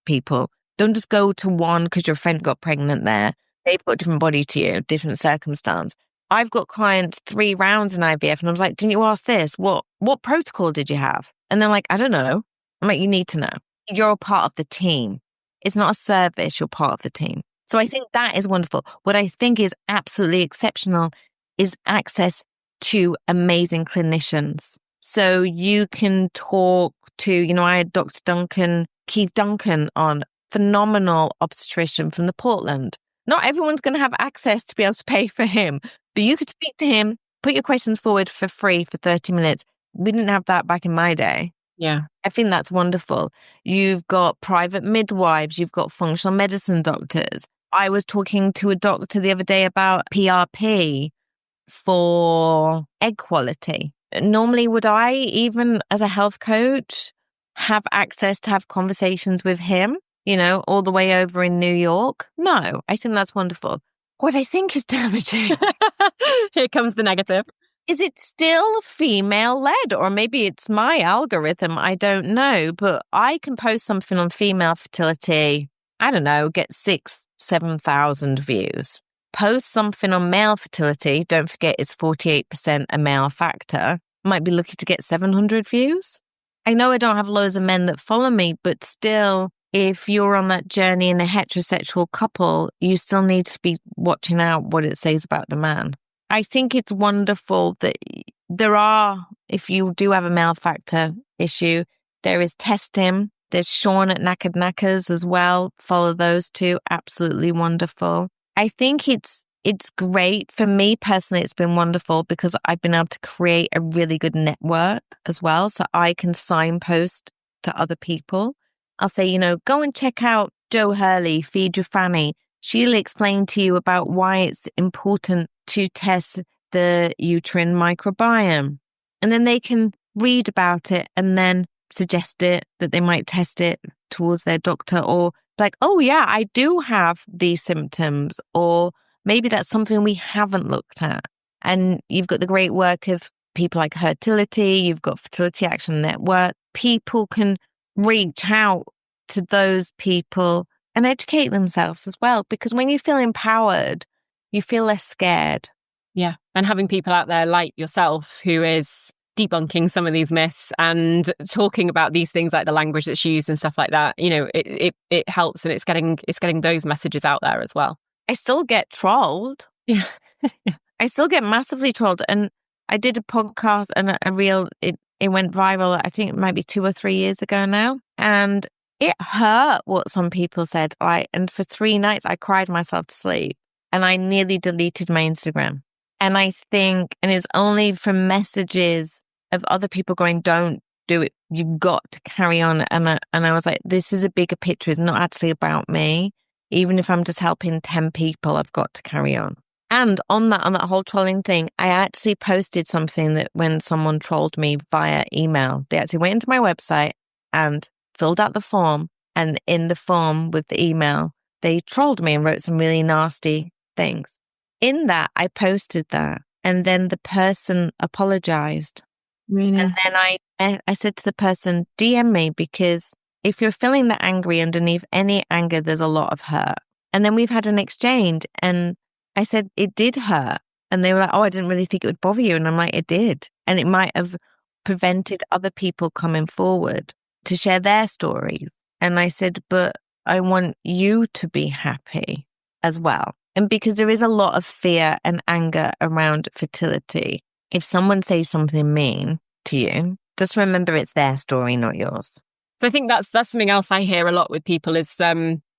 people. Don't just go to one because your friend got pregnant there. They've got a different body to you, different circumstance. I've got clients 3 rounds in IVF and I was like, didn't you ask this? What protocol did you have? And they're like, I don't know. I'm like, you need to know. You're a part of the team. It's not a service. You're part of the team. So I think that is wonderful. What I think is absolutely exceptional is access to amazing clinicians. So you can talk to, I had Dr. Keith Duncan on, phenomenal obstetrician from the Portland. Not everyone's going to have access to be able to pay for him, but you could speak to him, put your questions forward for free for 30 minutes. We didn't have that back in my day. Yeah. I think that's wonderful. You've got private midwives, you've got functional medicine doctors. I was talking to a doctor the other day about PRP for egg quality. Normally, would I, even as a health coach, have access to have conversations with him, all the way over in New York? No, I think that's wonderful. What I think is damaging. Here comes the negative. Is it still female-led? Or maybe it's my algorithm, I don't know. But I can post something on female fertility, I don't know, get 6,000-7,000 views. Post something on male fertility, don't forget it's 48% a male factor, might be lucky to get 700 views. I know I don't have loads of men that follow me, but still, if you're on that journey in a heterosexual couple, you still need to be watching out what it says about the man. I think it's wonderful that there are, if you do have a male factor issue, there is Testim. There's Sean at Knackered Knackers as well. Follow those two. Absolutely wonderful. I think it's great. For me personally, it's been wonderful because I've been able to create a really good network as well. So I can signpost to other people. I'll say, go and check out Jo Hurley, Feed Your Fanny. She'll explain to you about why it's important to test the uterine microbiome. And then they can read about it and then suggest it, that they might test it towards their doctor, or like, oh yeah, I do have these symptoms, or maybe that's something we haven't looked at. And you've got the great work of people like Fertility, you've got Fertility Action Network. People can reach out to those people and educate themselves as well, because when you feel empowered, you feel less scared. Yeah. And having people out there like yourself who is debunking some of these myths and talking about these things, like the language that's used and stuff like that, it helps, and it's getting those messages out there as well. I still get trolled. Yeah. I still get massively trolled. And I did a podcast and it went viral, I think it might be 2 or 3 years ago now. And it hurt what some people said. And for 3 nights, I cried myself to sleep. And I nearly deleted my Instagram. And I think, and it's only from messages of other people going, don't do it. You've got to carry on. And I was like, this is a bigger picture. It's not actually about me. Even if I'm just helping 10 people, I've got to carry on. And on that whole trolling thing, I actually posted something that when someone trolled me via email, they actually went into my website and filled out the form. And in the form with the email, they trolled me and wrote some really nasty things. In that, I posted that. And then the person apologized. Really? And then I said to the person, DM me, because if you're feeling that angry, underneath any anger, there's a lot of hurt. And then we've had an exchange, and I said, it did hurt. And they were like, oh, I didn't really think it would bother you. And I'm like, it did. And it might have prevented other people coming forward to share their stories. And I said, but I want you to be happy as well. And because there is a lot of fear and anger around fertility, if someone says something mean to you, just remember it's their story, not yours. So I think that's something else I hear a lot with people is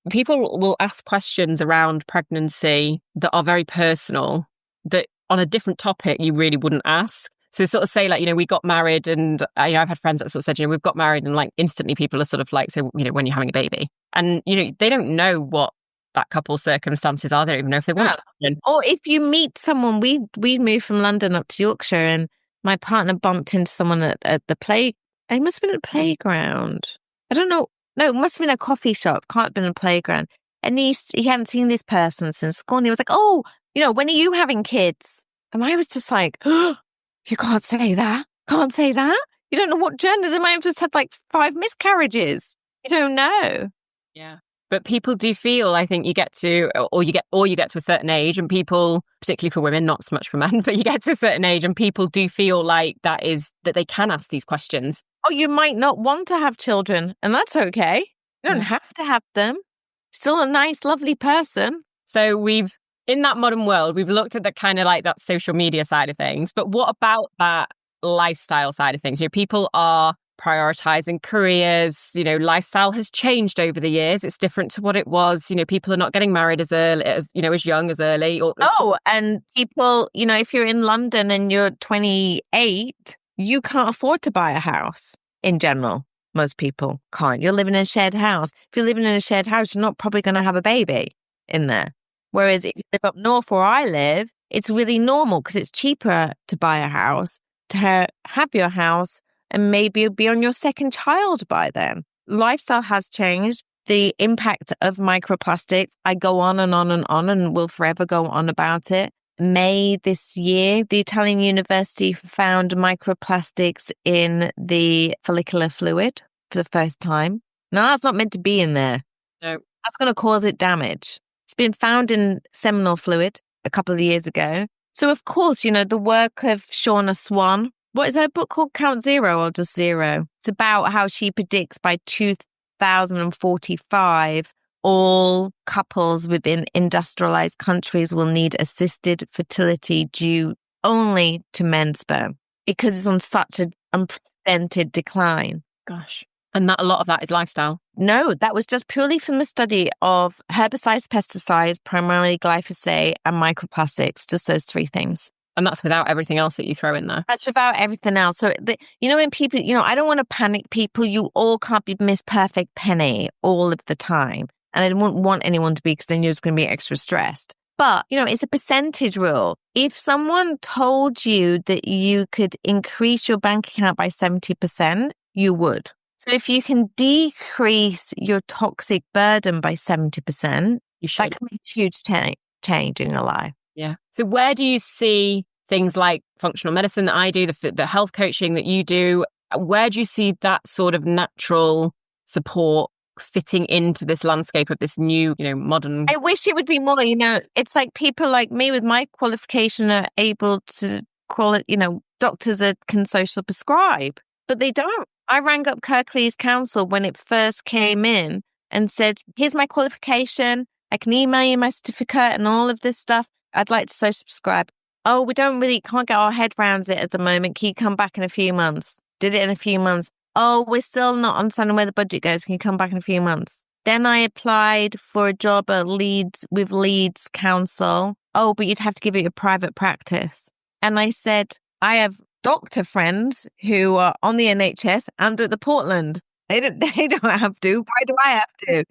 people will ask questions around pregnancy that are very personal, that on a different topic you really wouldn't ask. So they sort of say, like, we got married, and I've had friends that sort of said, we've got married, and like instantly people are sort of like, so, when you're having a baby, and they don't know what that couple's circumstances are. They don't even know if they want children. Or if you meet someone, we moved from London up to Yorkshire, and my partner bumped into someone at the play. It must have been a playground. I don't know. No, it must have been a coffee shop. Can't have been a playground. And he hadn't seen this person since school. And he was like, oh, when are you having kids? And I was just like, oh, you can't say that. Can't say that. You don't know what gender. They might have just had like 5 miscarriages. You don't know. Yeah. But people do feel, I think you get to a certain age, and people, particularly for women, not so much for men, but you get to a certain age and people do feel like that they can ask these questions. Oh, you might not want to have children, and that's okay. You don't have to have them. Still a nice, lovely person. So in that modern world, we've looked at the kind of like that social media side of things, but what about that lifestyle side of things? People are prioritizing careers. You know, lifestyle has changed over the years. It's different to what it was. You know, people are not getting married as early, as young as early. And people, if you're in London and you're 28, you can't afford to buy a house in general. Most people can't. You're living in a shared house. If you're living in a shared house, you're not probably going to have a baby in there. Whereas if you live up north where I live, it's really normal because it's cheaper to buy a house, to have your house, and maybe you'll be on your second child by then. Lifestyle has changed. The impact of microplastics, I go on and on and on and will forever go on about it. May this year, the Italian university found microplastics in the follicular fluid for the first time. Now, that's not meant to be in there. No. That's going to cause it damage. It's been found in seminal fluid a couple of years ago. So, of course, the work of Shauna Swan. What is her book called? Count Zero or just Zero? It's about how she predicts by 2045, all couples within industrialized countries will need assisted fertility due only to men's sperm because it's on such an unprecedented decline. Gosh. And that a lot of that is lifestyle? No, that was just purely from a study of herbicides, pesticides, primarily glyphosate and microplastics, just those three things. And that's without everything else that you throw in there. That's without everything else. So, when people, I don't want to panic people. You all can't be Miss Perfect Penny all of the time. And I don't want anyone to be, because then you're just going to be extra stressed. But, it's a percentage rule. If someone told you that you could increase your bank account by 70%, you would. So if you can decrease your toxic burden by 70%, that can be a huge change in your life. Yeah. So where do you see things like functional medicine that I do, the health coaching that you do, where do you see that sort of natural support fitting into this landscape of this new, modern? I wish it would be more, it's like people like me with my qualification are able to call it, doctors that can social prescribe, but they don't. I rang up Kirklees Council when it first came in and said, here's my qualification. I can email you my certificate and all of this stuff. I'd like to social prescribe. Oh, we can't get our head around it at the moment. Can you come back in a few months? Did it in a few months. Oh, we're still not understanding where the budget goes. Can you come back in a few months? Then I applied for a job at Leeds Council. Oh, but you'd have to give it a private practice. And I said, I have doctor friends who are on the NHS and at the Portland. They don't have to. Why do I have to?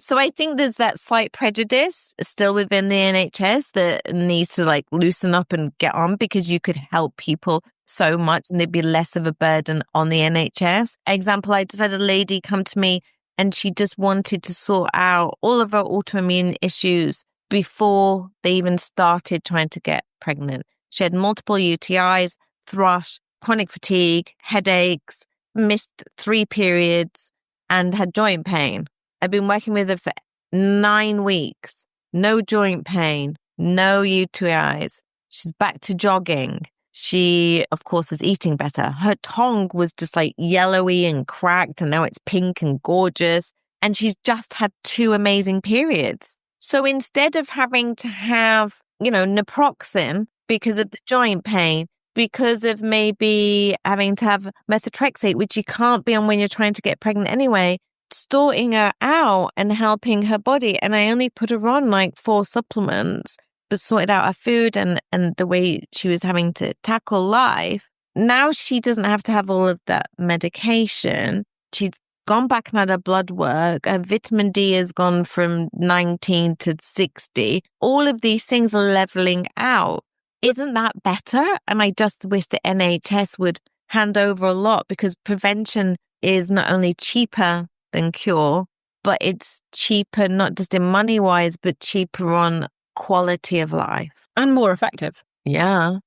So I think there's that slight prejudice still within the NHS that needs to loosen up and get on, because you could help people so much and there'd be less of a burden on the NHS. Example, I just had a lady come to me and she just wanted to sort out all of her autoimmune issues before they even started trying to get pregnant. She had multiple UTIs, thrush, chronic fatigue, headaches, missed 3 periods and had joint pain. I've been working with her for 9 weeks. No joint pain, no UTIs. She's back to jogging. She, of course, is eating better. Her tongue was just yellowy and cracked, and now it's pink and gorgeous. And she's just had 2 amazing periods. So instead of having to have, naproxen because of the joint pain, because of maybe having to have methotrexate, which you can't be on when you're trying to get pregnant anyway, sorting her out and helping her body. And I only put her on 4 supplements, but sorted out her food and the way she was having to tackle life. Now she doesn't have to have all of that medication. She's gone back and had her blood work. Her vitamin D has gone from 19 to 60. All of these things are leveling out. Isn't that better? And I just wish the NHS would hand over a lot, because prevention is not only cheaper than cure, but it's cheaper not just in money wise, but cheaper on quality of life. And more effective. Yeah.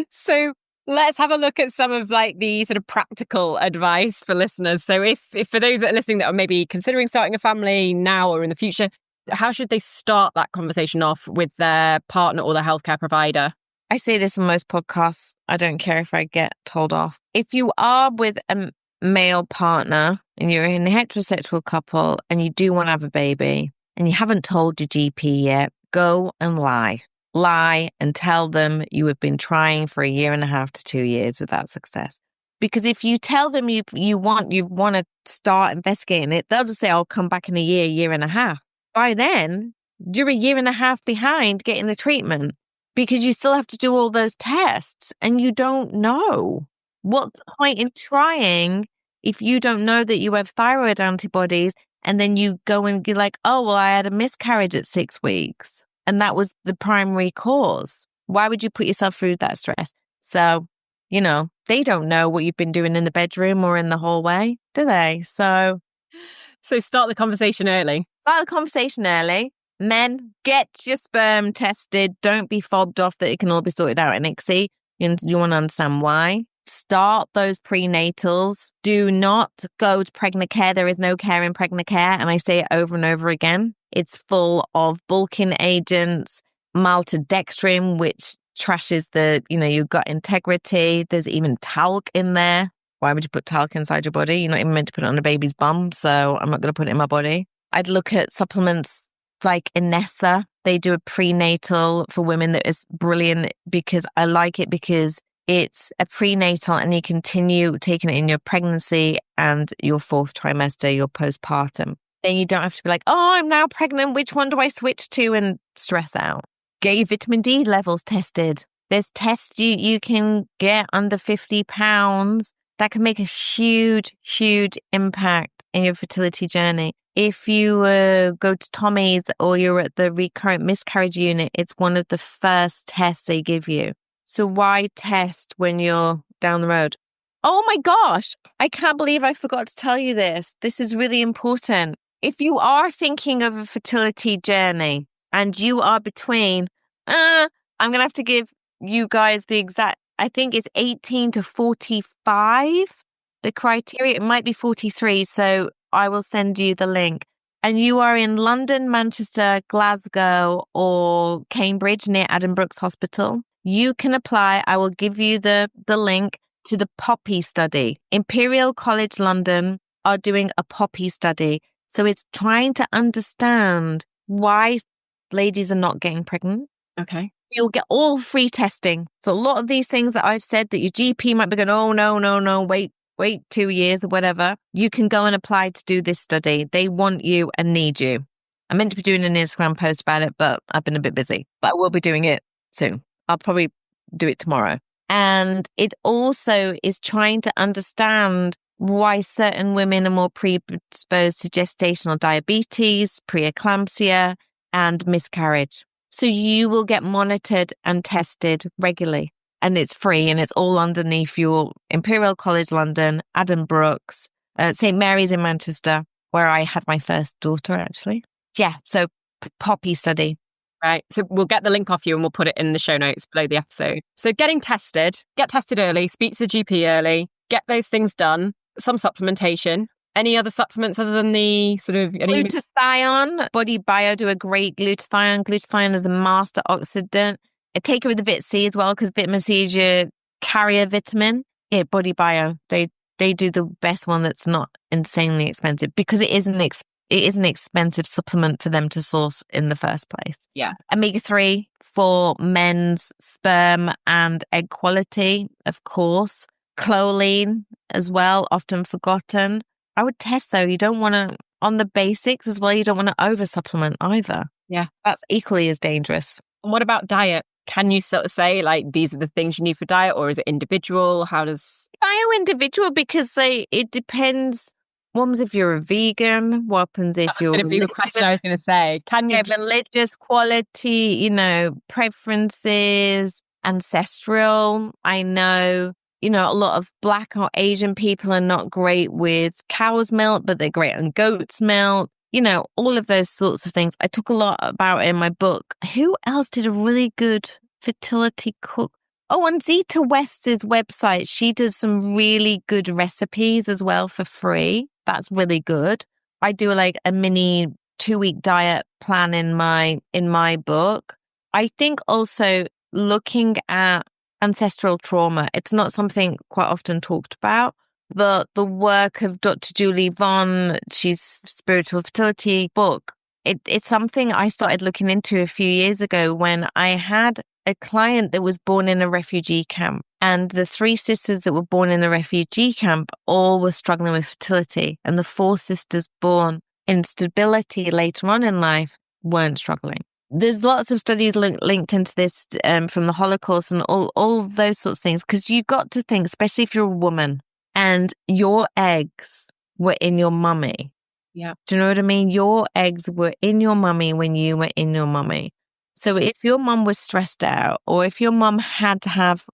So let's have a look at some of the sort of practical advice for listeners. So if for those that are listening that are maybe considering starting a family now or in the future, how should they start that conversation off with their partner or their healthcare provider? I say this in most podcasts. I don't care if I get told off. If you are with a male partner and you're in a heterosexual couple and you do want to have a baby and you haven't told your GP yet, go and lie. Lie and tell them you have been trying for 1.5 to 2 years without success. Because if you tell them you want to start investigating it, they'll just say, I'll come back in a year and a half. By then, you're a year and a half behind getting the treatment because you still have to do all those tests and you don't know. What's the point in trying if you don't know that you have thyroid antibodies and then you go and you're like, oh, well, I had a miscarriage at 6 weeks and that was the primary cause. Why would you put yourself through that stress? So, they don't know what you've been doing in the bedroom or in the hallway, do they? So start the conversation early. Men, get your sperm tested. Don't be fobbed off that it can all be sorted out in ICSI. You want to understand why. Start those prenatals. Do not go to pregnant care. There is no care in pregnant care. And I say it over and over again. It's full of bulking agents, maltodextrin, which trashes your gut integrity. There's even talc in there. Why would you put talc inside your body? You're not even meant to put it on a baby's bum, so I'm not going to put it in my body. I'd look at supplements like Inessa. They do a prenatal for women that is brilliant because I like it because it's a prenatal and you continue taking it in your pregnancy and your 4th trimester, your postpartum. Then you don't have to be like, oh, I'm now pregnant. Which one do I switch to and stress out? Get your vitamin D levels tested. There's tests you can get under 50 pounds that can make a huge, huge impact in your fertility journey. If you go to Tommy's or you're at the recurrent miscarriage unit, it's one of the first tests they give you. So why test when you're down the road? Oh my gosh, I can't believe I forgot to tell you this. This is really important. If you are thinking of a fertility journey and you are between, I'm going to have to give you guys the exact, I think it's 18 to 45. The criteria, it might be 43. So I will send you the link. And you are in London, Manchester, Glasgow, or Cambridge near Adam Brooks Hospital, you can apply. I will give you the link to the Poppy study. Imperial College London are doing a Poppy study. So it's trying to understand why ladies are not getting pregnant. Okay. You'll get all free testing. So a lot of these things that I've said that your GP might be going, oh, no, wait 2 years or whatever. You can go and apply to do this study. They want you and need you. I'm meant to be doing an Instagram post about it, but I've been a bit busy. But I will be doing it soon. I'll probably do it tomorrow. And it also is trying to understand why certain women are more predisposed to gestational diabetes, preeclampsia, and miscarriage. So you will get monitored and tested regularly. And it's free and it's all underneath your Imperial College London, Adam Brooks, St. Mary's in Manchester, where I had my first daughter, actually. Yeah, so Poppy study. Right. So we'll get the link off you and we'll put it in the show notes below the episode. So get tested early, speak to the GP early, get those things done, some supplementation. Any other supplements other than the sort of... Glutathione. Body Bio do a great glutathione. Glutathione is a master oxidant. I take it with the Vit C as well because vitamin C is your carrier vitamin. Yeah, Body Bio. They do the best one that's not insanely expensive because it is an expensive supplement for them to source in the first place. Yeah. Omega-3 for men's sperm and egg quality, of course. Choline as well, often forgotten. I would test though. You don't want to, on the basics as well, you don't want to over supplement either. Yeah. That's equally as dangerous. And what about diet? Can you sort of say like these are the things you need for diet, or is it individual? How does... Individual because it depends. What happens if you're a vegan? What happens if you're... That's going to be the question I was going to say. Can you... religious quality, preferences, ancestral. I know, a lot of Black or Asian people are not great with cow's milk, but they're great on goat's milk. All of those sorts of things. I talk a lot about it in my book. Who else did a really good fertility cook? Oh, on Zita West's website, she does some really good recipes as well for free. That's really good. I do like a mini 2-week diet plan in my book. I think also looking at ancestral trauma, it's not something quite often talked about, but the work of Dr. Julie Vaughn, she's Spiritual Fertility book. It's something I started looking into a few years ago when I had a client that was born in a refugee camp, and the 3 sisters that were born in the refugee camp all were struggling with fertility, and the 4 sisters born in stability later on in life weren't struggling. There's lots of studies linked into this from the Holocaust and all those sorts of things, because you've got to think, especially if you're a woman and your eggs were in your mummy. Yeah. Do you know what I mean? Your eggs were in your mummy when you were in your mummy. So if your mum was stressed out, or if your mum had to have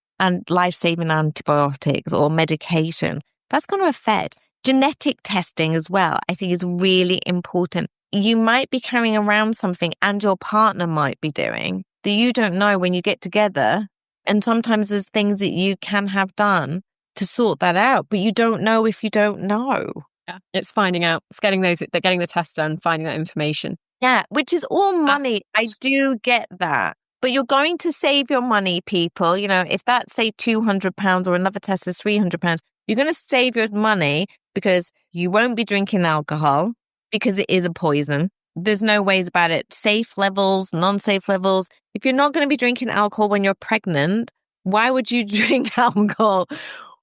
life-saving antibiotics or medication, that's going to affect. Genetic testing as well, I think, is really important. You might be carrying around something, and your partner might be doing, that you don't know when you get together. And sometimes there's things that you can have done to sort that out, but you don't know if you don't know. Yeah, it's finding out. It's getting the test done, finding that information. Yeah, which is all money. I do get that. But you're going to save your money, people. You know, if that's, say, £200 or another test is £300, you're going to save your money because you won't be drinking alcohol because it is a poison. There's no ways about it. Safe levels, non-safe levels. If you're not going to be drinking alcohol when you're pregnant, why would you drink alcohol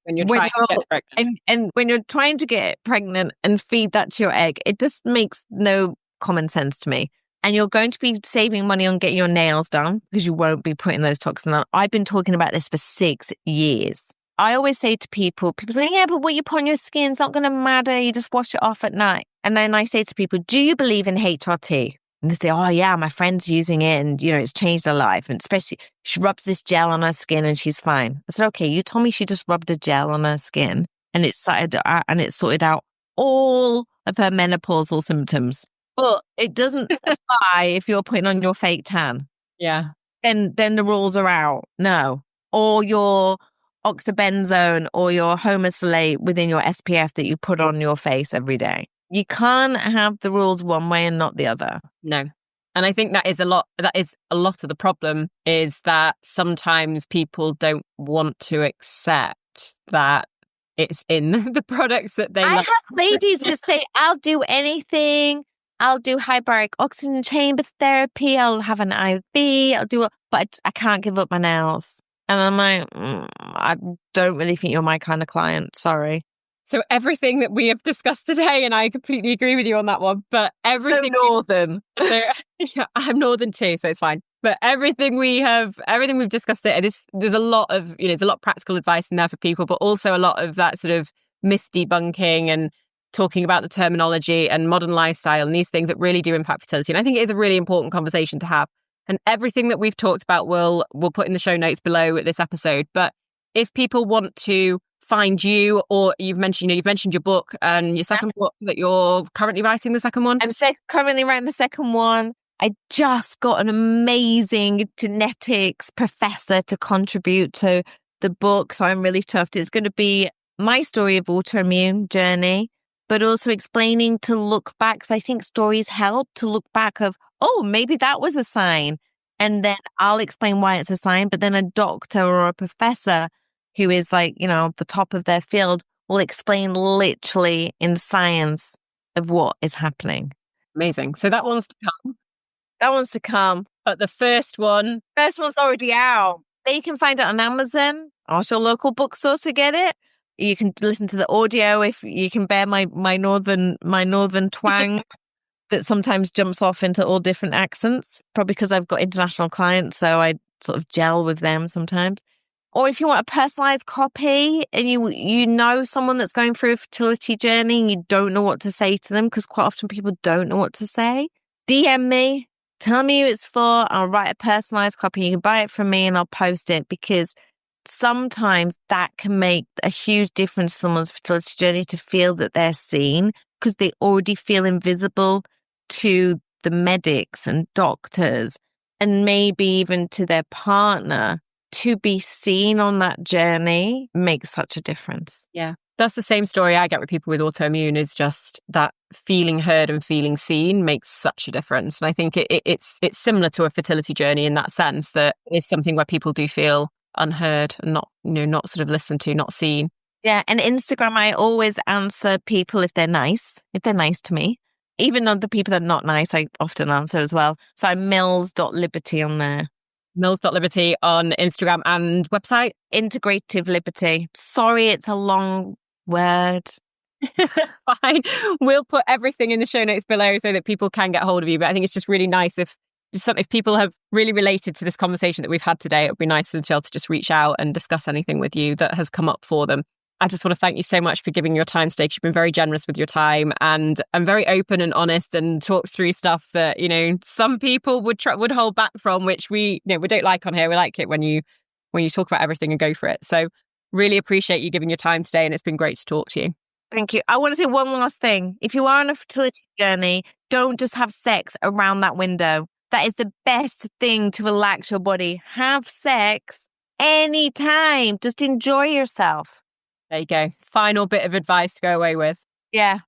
when you're trying to get pregnant? And when you're trying to get pregnant and feed that to your egg, it just makes no common sense to me. And you're going to be saving money on getting your nails done because you won't be putting those toxins on. I've been talking about this for 6 years. I always say to people say, yeah, but what you put on your skin's not going to matter. You just wash it off at night. And then I say to people, do you believe in HRT? And they say, oh yeah, my friend's using it and, you know, it's changed her life. And especially she rubs this gel on her skin and she's fine. I said, okay, you told me she just rubbed a gel on her skin and it sorted out all of her menopausal symptoms. But it doesn't apply if you're putting on your fake tan. Yeah. Then the rules are out. No. Or your oxybenzone or your homosalate within your SPF that you put on your face every day. You can't have the rules one way and not the other. No. And I think that is a lot of the problem, is that sometimes people don't want to accept that it's in the products that they I love. have ladies that say, I'll do anything. I'll do hyperbaric oxygen chamber therapy. I'll have an IV. I'll do it, but I can't give up my nails. And I'm like, I don't really think you're my kind of client. Sorry. So everything that we have discussed today, and I completely agree with you on that one, but everything... So northern. Yeah, I'm northern too, so it's fine. But everything we've discussed there, there's a lot of, there's a lot of practical advice in there for people, but also a lot of that sort of myth debunking and talking about the terminology and modern lifestyle and these things that really do impact fertility. And I think it is a really important conversation to have. And everything that we've talked about, we'll put in the show notes below this episode. But if people want to find you, or you've mentioned your book and your second book that you're currently writing, the second one. I'm currently writing the second one. I just got an amazing genetics professor to contribute to the book, so I'm really chuffed. It's going to be my story of autoimmune journey, but also explaining to look back, because I think stories help to look back of, oh, maybe that was a sign. And then I'll explain why it's a sign, but then a doctor or a professor who is like, the top of their field will explain literally in science of what is happening. Amazing. So that one's to come. That one's to come. But the first one's already out. Then you can find it on Amazon. Ask your local bookstore to get it. You can listen to the audio if you can bear my northern twang that sometimes jumps off into all different accents. Probably because I've got international clients, so I sort of gel with them sometimes. Or if you want a personalized copy and you know someone that's going through a fertility journey and you don't know what to say to them, because quite often people don't know what to say, DM me, tell me who it's for. I'll write a personalized copy. You can buy it from me and I'll post it, because sometimes that can make a huge difference to someone's fertility journey, to feel that they're seen, because they already feel invisible to the medics and doctors and maybe even to their partner. To be seen on that journey makes such a difference. Yeah. That's the same story I get with people with autoimmune, is just that feeling heard and feeling seen makes such a difference. And I think it's similar to a fertility journey in that sense, that it's something where people do feel unheard and not sort of listened to, not seen. Yeah. And Instagram, I always answer people if they're nice to me. Even though the people that are not nice, I often answer as well. So I'm mills.liberty on there. Mills.liberty on Instagram and website. Integrative Liberty. Sorry, it's a long word. Fine. We'll put everything in the show notes below so that people can get hold of you. But I think it's just really nice if people have really related to this conversation that we've had today, it would be nice for them to just reach out and discuss anything with you that has come up for them. I just want to thank you so much for giving your time today. You've been very generous with your time and very open and honest and talked through stuff that, some people would hold back from, which we don't like on here. We like it when you talk about everything and go for it. So really appreciate you giving your time today, and it's been great to talk to you. Thank you. I want to say one last thing. If you are on a fertility journey, don't just have sex around that window. That is the best thing to relax your body. Have sex anytime. Just enjoy yourself. There you go. Final bit of advice to go away with. Yeah.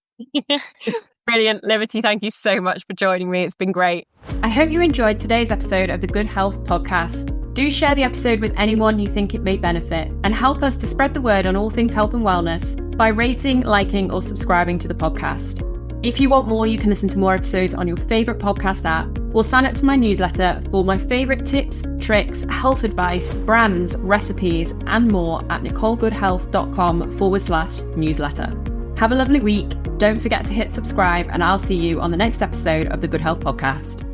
Brilliant. Liberty, thank you so much for joining me. It's been great. I hope you enjoyed today's episode of the Goode Health Podcast. Do share the episode with anyone you think it may benefit, and help us to spread the word on all things health and wellness by rating, liking, or subscribing to the podcast. If you want more, you can listen to more episodes on your favourite podcast app, or sign up to my newsletter for my favourite tips, tricks, health advice, brands, recipes, and more at nicolegoodehealth.com/newsletter. Have a lovely week. Don't forget to hit subscribe, and I'll see you on the next episode of the Goode Health Podcast.